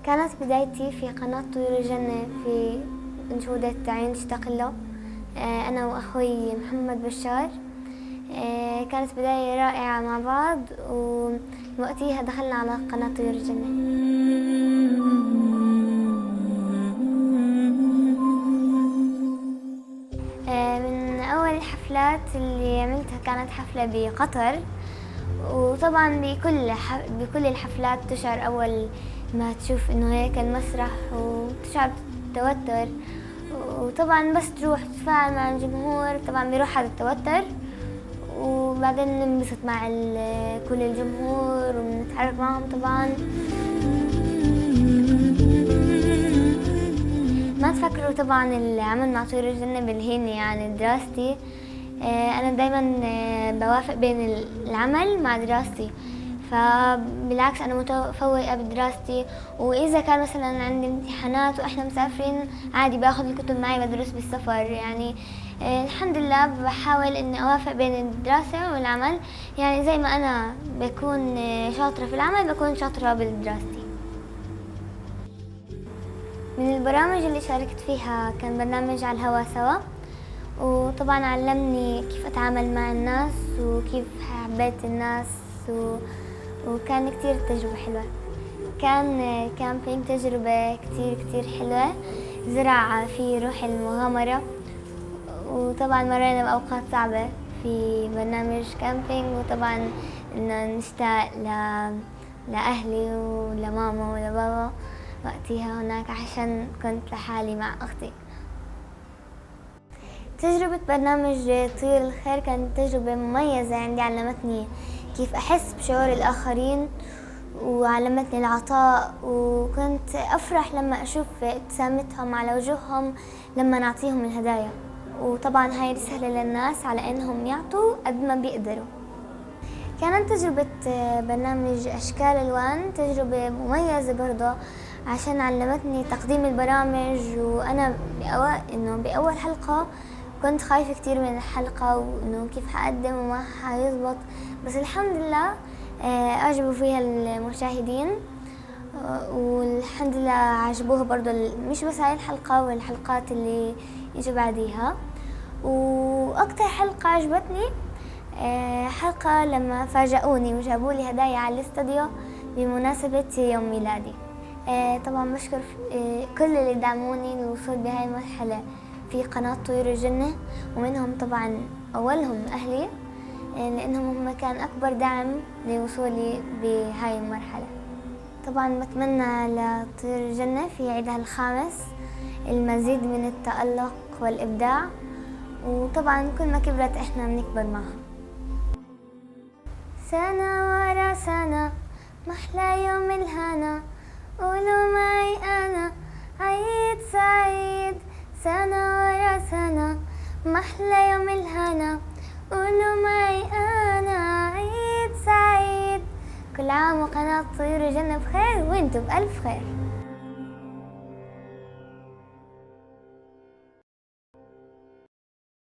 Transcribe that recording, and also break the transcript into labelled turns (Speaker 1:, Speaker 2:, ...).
Speaker 1: كانت بدايتي في قناة طيور الجنة في أنشودة عين تشتاق له، أنا وأخوي محمد بشار. كانت بداية رائعة مع بعض، ووقتها دخلنا على قناة طيور الجنة. من أول الحفلات اللي عملتها كانت حفلة بقطر، وطبعا بكل الحفلات تشعر أول ما تشوف إنه هيك المسرح وتشعر بالتوتر، وطبعا بس تروح تتفاعل مع الجمهور طبعا بيروح هذا التوتر، وبعدين ننبسط مع كل الجمهور ونتحرك معهم. طبعا ما تفكروا طبعا العمل مع طيور الجنة بالهيني يعني دراستي. أنا دايما بوافق بين العمل مع دراستي، فبالعكس أنا متفوقة بدراستي، وإذا كان مثلا عندي امتحانات وإحنا مسافرين عادي باخذ الكتب معي بدرس بالسفر. يعني الحمد لله بحاول إني أوافق بين الدراسة والعمل، يعني زي ما أنا بكون شاطرة في العمل بكون شاطرة بدراستي. من البرامج اللي شاركت فيها كان برنامج على الهوا سوا، وطبعا علمني كيف أتعامل مع الناس وكيف حبيت الناس، وكان كتير تجربة حلوة. كان كامبينج تجربة كتير حلوة، زرع في روح المغامرة، وطبعا مرينا بأوقات صعبة في برنامج كامبينج، وطبعا إنه نشتاق لأهلي ولماما ولبابا وقتها هناك عشان كنت لحالي مع أختي. تجربة برنامج طيور الخير كانت تجربة مميزة عندي، علمتني كيف أحس بشعور الآخرين وعلمتني العطاء، وكنت أفرح لما أشوف ابتسامتهم على وجوههم لما نعطيهم الهدايا. وطبعا هاي رسالة للناس على إنهم يعطوا قد ما بيقدروا. كانت تجربة برنامج أشكال ألوان تجربة مميزة برضه، عشان علمتني تقديم البرامج، وأنا بأول حلقة كنت خايفة كتير من الحلقة وإنه كيف حقدم وما حيزبط، بس الحمد لله أعجبوا فيها المشاهدين، والحمد لله عجبوها برضو مش بس هاي الحلقة والحلقات اللي يجوا بعديها. وأكتر حلقة عجبتني حلقة لما فاجأوني وجابوا لي هدايا على الاستوديو بمناسبة يوم ميلادي. طبعا بشكر كل اللي دعموني للوصول بهاي المرحلة في قناة طيور الجنة، ومنهم طبعا أولهم أهلي، لأنهم هم كان أكبر دعم لوصولي بهاي المرحلة. طبعا بتمنى لطيور الجنة في عيدها الخامس المزيد من التألق والإبداع، وطبعا كل ما كبرت إحنا بنكبر معها. سنة ورا سنة محلى يوم الهنا، قولوا معي أنا عيد سعيد. سنة ورا سنة محلى يوم الهنا، قولوا معي أنا عيد سعيد. كل عام وقناة طيور الجنة بخير وانتم بألف خير.